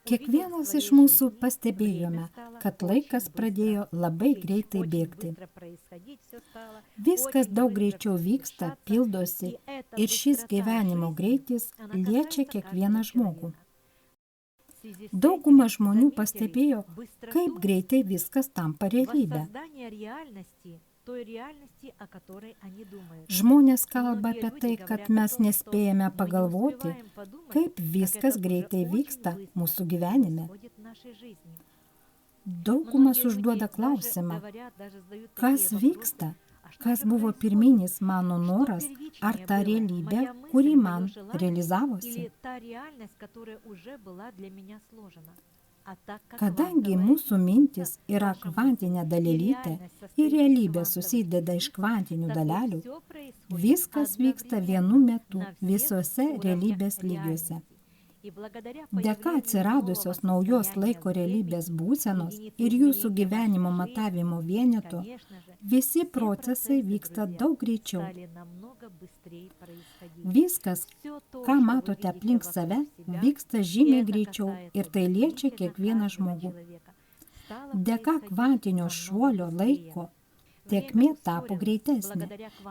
Kiekvienas iš mūsų pastebėjome, kad laikas pradėjo labai greitai bėgti. Viskas daug greičiau vyksta, pildosi ir šis gyvenimo greitis liečia kiekvieną žmogų. Dauguma žmonių pastebėjo, kaip greitai viskas tampa realybė. Žmonės kalba apie tai, kad mes nespėjame pagalvoti, kaip viskas greitai vyksta mūsų gyvenime. Daugumas užduoda klausimą, kas vyksta, kas buvo pirminis mano noras, ar ta realybė, kuri man realizavosi. Kadangi mūsų mintis yra kvantinė dalelytė ir realybė susideda iš kvantinių dalelių, viskas vyksta vienu metu visose realybės lygiuose. Dėka atsiradusios naujos laiko realybės būsenos ir jūsų gyvenimo matavimo vieneto, visi procesai vyksta daug greičiau. Viskas, ką matote aplink save, vyksta žymiai greičiau ir tai liečia kiekvieną žmogų. Dėka kvantinio šuolio laiko tėkmė tapo greitesnė,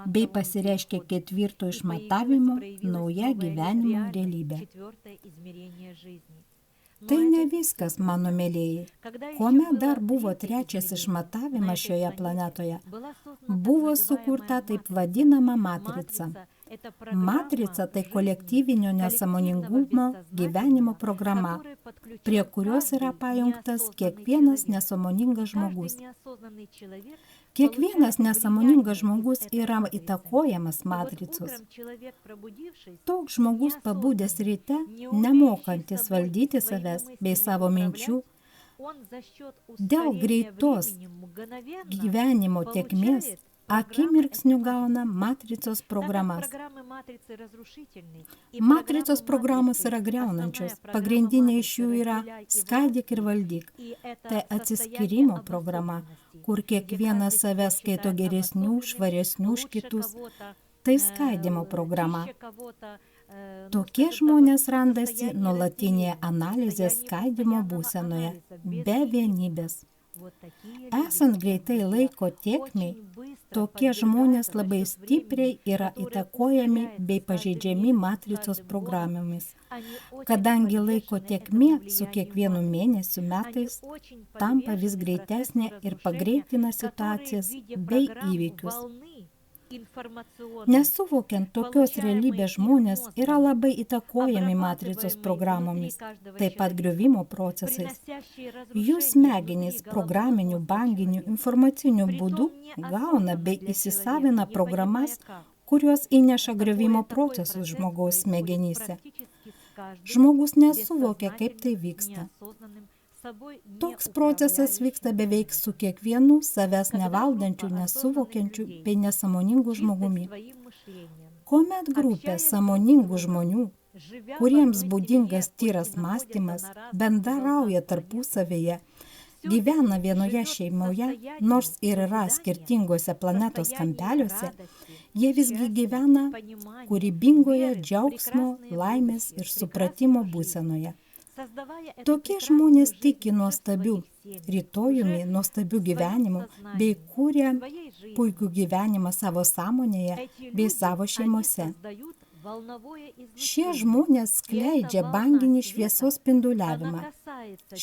bei pasireiškė ketvirto išmatavimo nauja gyvenimo realybė. Tai ne viskas, mano mėlėjai. Kuomet dar buvo trečias išmatavimas šioje planetoje, buvo sukurta taip vadinama matrica. Matrica tai kolektyvinio nesąmoningumo gyvenimo programa, prie kurios yra pajungtas kiekvienas nesąmoningas žmogus. Kiekvienas nesąmoningas žmogus yra įtakojamas matricos. Toks žmogus pabudęs ryte, nemokantis valdyti savęs bei savo minčių, dėl greitos gyvenimo tėkmės akimirksniu gauna matricos programas. Matricos programos yra griaunančios. Pagrindinė iš jų yra skaidyk ir valdyk. Tai atsiskyrimo programa, kur kiekvienas save skaito geresnių, švaresnių už kitus. Tai skaidymo programa. Tokie žmonės randasi nuolatinėje analizės skaidymo būsenoje, be vienybės. Esant greitai laiko tėkmei, tokie žmonės labai stipriai yra įtakojami bei pažeidžiami matricos programomis, kadangi laiko tėkmė su kiekvienu mėnesiu metais tampa vis greitesnė ir pagreitina situacijas bei įvykius. Nesuvokiant tokios realybės žmonės yra labai įtakojami matricos programomis, taip pat griuvimo procesais. Jų smegenys programinių, banginių, informacinių būdų gauna bei įsisavina programas, kurios įneša griuvimo procesus žmogaus smegenyse. Žmogus nesuvokia, kaip tai vyksta. Toks procesas vyksta beveik su kiekvienu savęs nevaldančiu, nesuvokiančiu bei nesąmoningu žmogumi. Kuomet grupė sąmoningų žmonių, kuriems būdingas tyras mąstymas, bendrauja tarpusavyje, gyvena vienoje šeimoje, nors ir yra skirtingose planetos kampeliuose, jie visgi gyvena kūrybingoje džiaugsmo, laimės ir supratimo būsenoje. Tokie žmonės tiki nuostabių rytojumi, nuostabių gyvenimų, bei kūrė puikų gyvenimą savo sąmonėje bei savo šeimose. Šie žmonės skleidžia banginį šviesos spinduliavimą.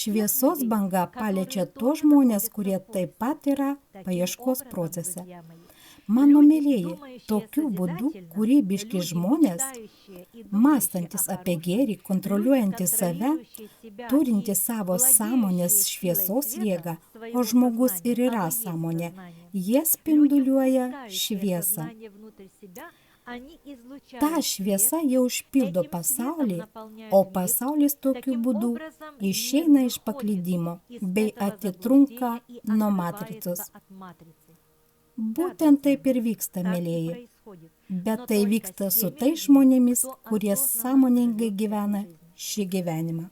Šviesos banga paliečia tuos žmonės, kurie taip pat yra paieškos procese. Mano mėlėjai, tokiu būdu kūrybiški žmonės, mąstantis apie gėrį, kontroliuojantis save, turintis savo sąmonės šviesos jėgą, o žmogus ir yra sąmonė, jie spinduliuoja šviesą. Ta šviesa jau užpildo pasaulį, o pasaulis tokiu būdu išeina iš paklydimo bei atitrunka nuo matricos. Būtent taip ir vyksta, mėlėjai. Bet tai vyksta su tais žmonėmis, kurie sąmoningai gyvena šį gyvenimą.